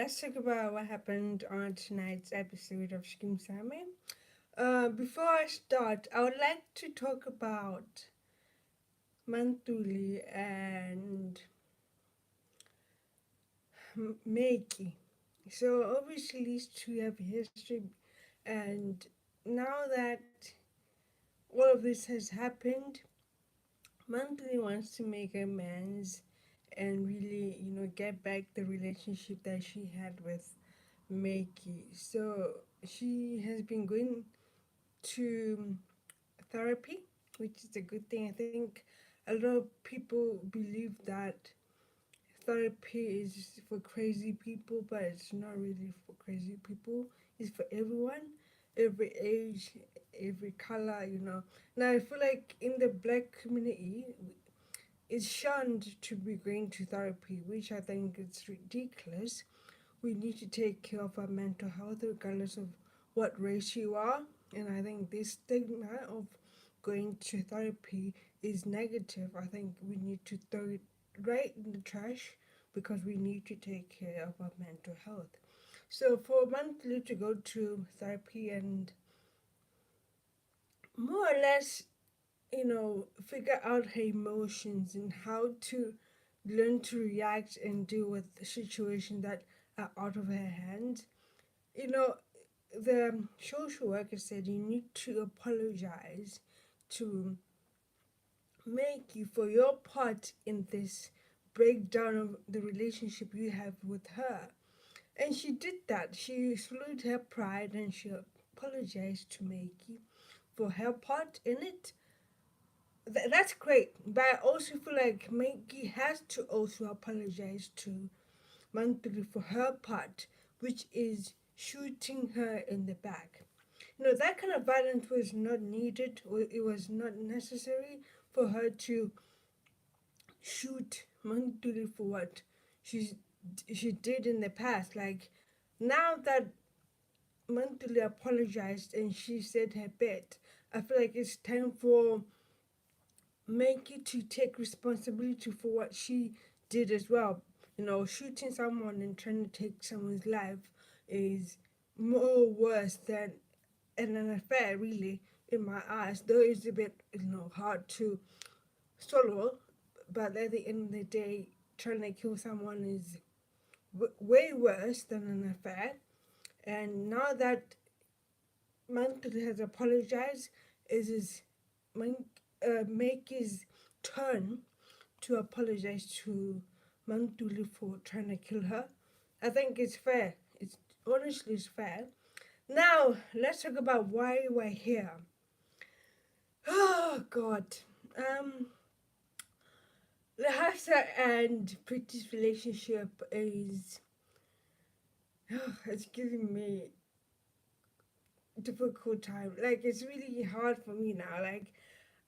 let's talk about what happened on tonight's episode of Skeem Saam. Before I start, I would like to talk about MaNtuli and Meiki. So obviously these two have history, and now that all of this has happened, MaNtuli wants to make amends and really, get back the relationship that she had with Meiki. So she has been going to therapy, which is a good thing. I think a lot of people believe that therapy is for crazy people, but it's not really for crazy people. It's for everyone, every age, every color. Now I feel like in the black community, it's shunned to be going to therapy, which I think is ridiculous. We need to take care of our mental health regardless of what race you are. And I think this stigma of going to therapy is negative. I think we need to throw it right in the trash because we need to take care of our mental health. So for MaNtuli to go to therapy and more or less, figure out her emotions and how to learn to react and deal with situations that are out of her hands. You know, the social worker said you need to apologize to make you for your part in this breakdown of the relationship you have with her. And she did that. She swallowed her pride and she apologized to Makey for her part in it. That's great. But I also feel like Makey has to also apologize to MaNtuli for her part, which is shooting her in the back. That kind of violence was not needed, or it was not necessary for her to shoot MaNtuli for what she she did in the past. Like now that MaNtuli apologized and she said her bit, I feel like it's time for Makey to take responsibility for what she did as well. Shooting someone and trying to take someone's life is more worse than an affair, really, in my eyes. Though it's a bit, hard to swallow, but at the end of the day, trying to kill someone is way worse than an affair. And now that MaNtuli has apologized, it is Makey's turn to apologize to MaNtuli for trying to kill her. I think it's fair. It's honestly it's fair. Now let's talk about why we're here. Oh God. Um Lehasa and Pretty's relationship is it's giving me a difficult time. Like it's really hard for me now. Like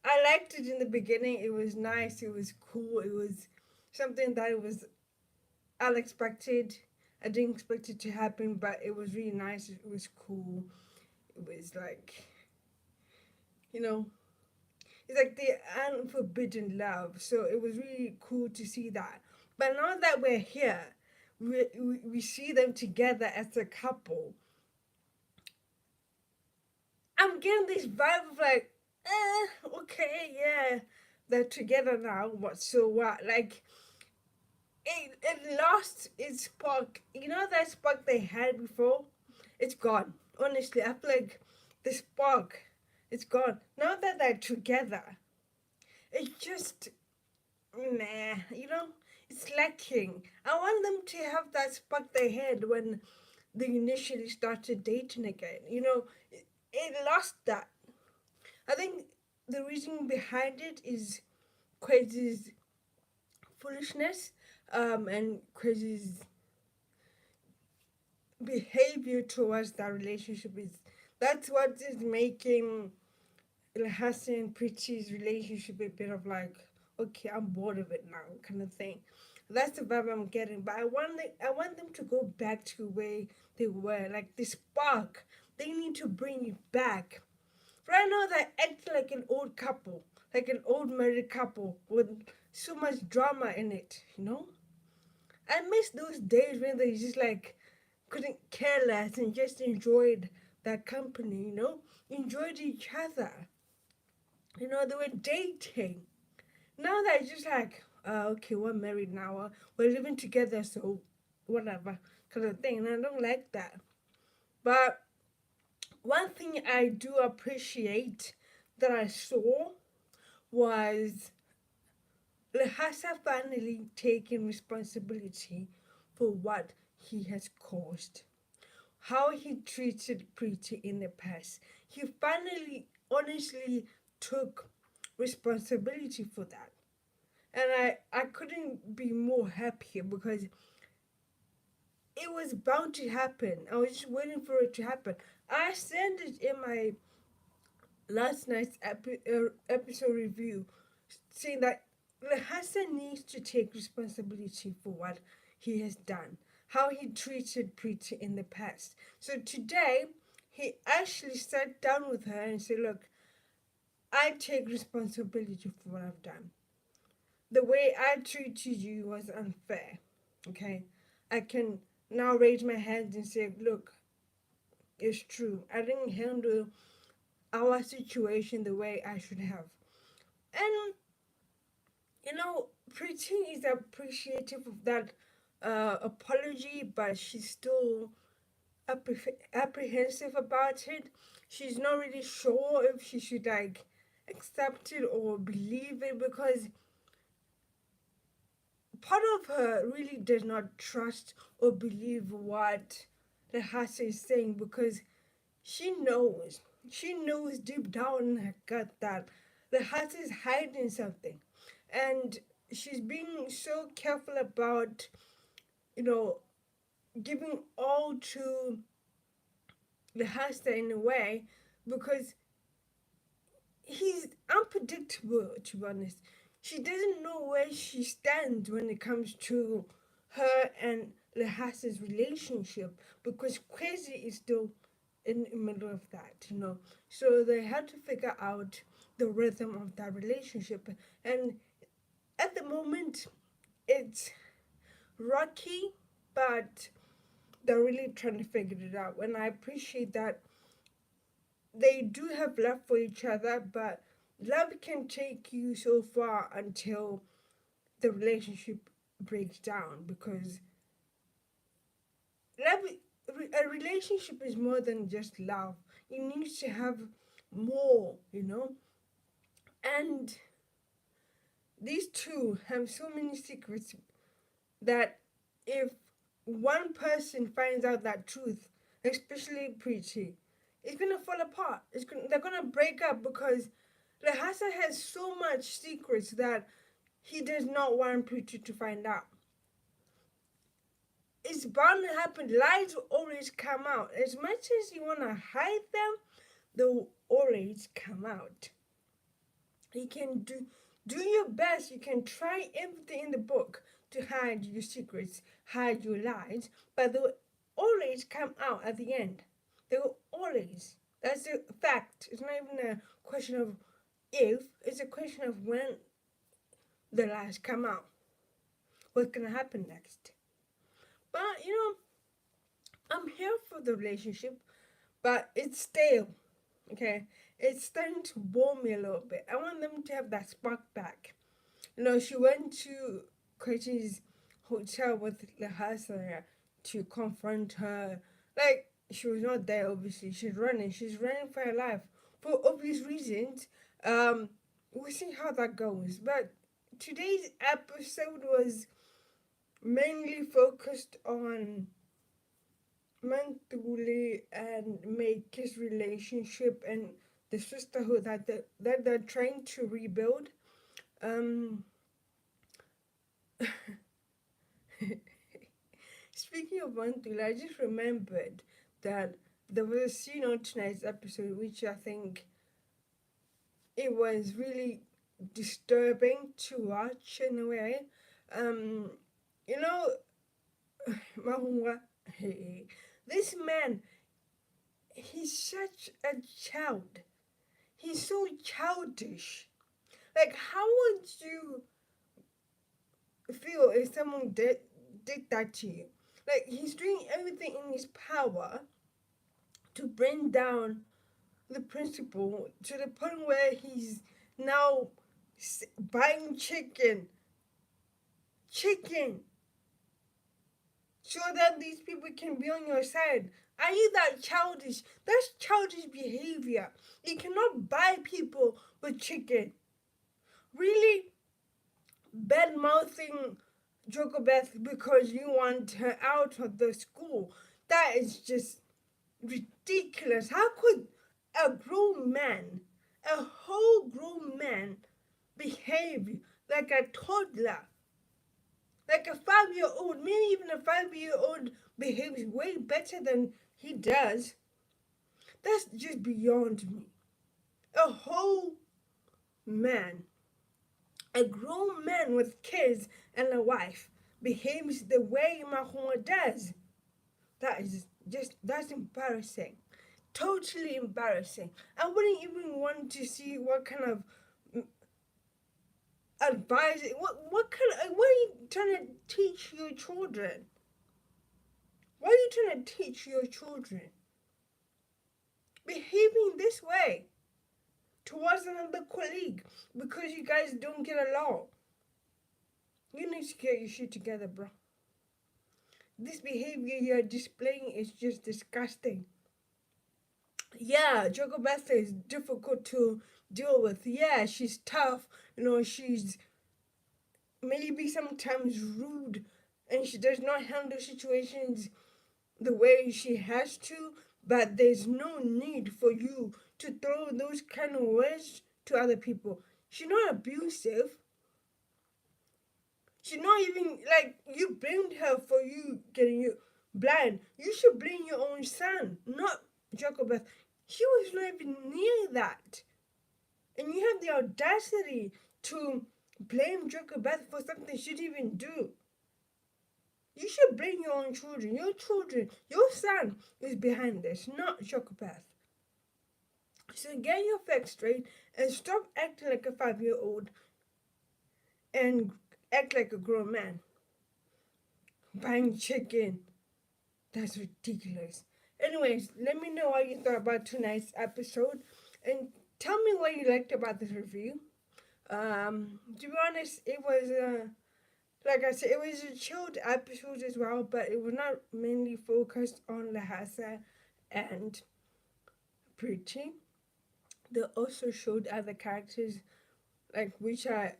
I liked it in the beginning. It was nice. It was cool. It was something that was unexpected. I didn't expect it to happen, but it was really nice. It was cool. It was like, you know, it's like the unforbidden love. So it was really cool to see that. But now that we're here, we see them together as a couple. I'm getting this vibe of like, okay, yeah, they're together now. What so what? Like it lost its spark. That spark they had before? It's gone. Honestly, I feel like the spark, it's gone. Now that they're together, it's just nah. It's lacking. I want them to have that spark they had when they initially started dating again. It lost that. I think the reason behind it is Crazy's foolishness, and Crazy's behavior towards that relationship is that's what is making Lehasa and Pretty's relationship a bit of like, okay, I'm bored of it now, kind of thing. That's the vibe I'm getting. But I want them to go back to where they were, like the spark. They need to bring it back. Right now, they act like an old couple, like an old married couple with so much drama in it. I miss those days when they just like couldn't care less and just enjoyed that company, enjoyed each other. They were dating. Now they're just like, okay, we're married now, we're living together, so whatever kind of thing. And I don't like that. But one thing I do appreciate that I saw was Lehasa finally taking responsibility for what he has caused, how he treated Preeti in the past. He finally, honestly took responsibility for that. And I couldn't be more happier because it was bound to happen. I was just waiting for it to happen. I said it in my last night's episode review, saying that Hassan needs to take responsibility for what he has done, how he treated Preeti in the past. So today, he actually sat down with her and said, look, I take responsibility for what I've done. The way I treated you was unfair. Okay? I can now raise my hands and say, look, it's true. I didn't handle our situation the way I should have. And Preeti is appreciative of that apology, but she's still apprehensive about it. She's not really sure if she should like accept it or believe it because part of her really does not trust or believe what the Lehasa is saying because she knows deep down in her gut that the Lehasa is hiding something, and she's being so careful about you know giving all to the Lehasa in a way because he's unpredictable, to be honest. She doesn't know where she stands when it comes to her and Lehasa's relationship because Khewzi is still in the middle of that. So they had to figure out the rhythm of that relationship. And at the moment, it's rocky, but they're really trying to figure it out. And I appreciate that they do have love for each other, but love can take you so far until the relationship breaks down because love, a relationship is more than just love. It needs to have more. And these two have so many secrets that if one person finds out that truth, especially Preeti, it's gonna fall apart. They're gonna break up because Lehasa has so much secrets that he does not want Preeti to find out. It's bound to happen. Lies will always come out. As much as you wanna hide them, they will always come out. You can do your best. You can try everything in the book to hide your secrets, hide your lies, but they'll always come out at the end. They will always. That's a fact. It's not even a question of if, it's a question of when the lies come out. What's gonna happen next? But I'm here for the relationship, but it's stale. Okay, it's starting to bore me a little bit. I want them to have that spark back. She went to Kriti's hotel with Lehasa to confront her. Like, she was not there, obviously. She's running. She's running for her life. For obvious reasons. We'll see how that goes. But today's episode was mainly focused on MaNtuli and Make's relationship and the sisterhood that they're trying to rebuild. Um, Speaking of MaNtuli, I just remembered that there was a scene on tonight's episode which I think it was really disturbing to watch in a way. Um, you know, Mahunga, this man, he's such a child. He's so childish. Like, how would you feel if someone did that to you. Like, he's doing everything in his power to bring down the principal to the point where he's now buying chicken, so that these people can be on your side. Are you that childish? That's childish behavior. You cannot buy people with chicken. Really bad mouthing Jokobeth because you want her out of the school. That is just ridiculous. How could a grown man, a whole grown man, behave like a toddler? Like a 5-year old, maybe even a 5-year old behaves way better than he does. That's just beyond me. A whole man, a grown man with kids and a wife, behaves the way Mahoma does. That's embarrassing. Totally embarrassing. I wouldn't even want to see what kind of advice, what are you trying to teach your children? What are you trying to teach your children? Behaving this way towards another colleague because you guys don't get along. You need to get your shit together, bro. This behavior you're displaying is just disgusting. Yeah, Jogobetha is difficult to deal with. Yeah, she's tough. She's maybe sometimes rude and she does not handle situations the way she has to, but there's no need for you to throw those kind of words to other people. She's not abusive. She's not even like you blamed her for you getting you blind. You should blame your own son, not Jacobeth. He was not even near that. And you have the audacity to blame Jacobeth for something she didn't even do. You should blame your own children. Your son is behind this, not Jacobeth. So get your facts straight and stop acting like a 5-year-old and act like a grown man. Buying chicken. That's ridiculous. Anyways, let me know what you thought about tonight's episode and tell me what you liked about this review. To be honest, it was like I said, it was a chilled episode as well, but it was not mainly focused on Lehasa and preaching. They also showed other characters like which I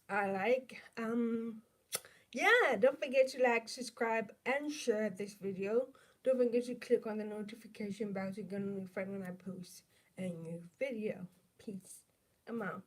like. Yeah, don't forget to like, subscribe, and share this video. Don't forget to click on the notification bell to get notified when I post a new video. Peace. I'm out.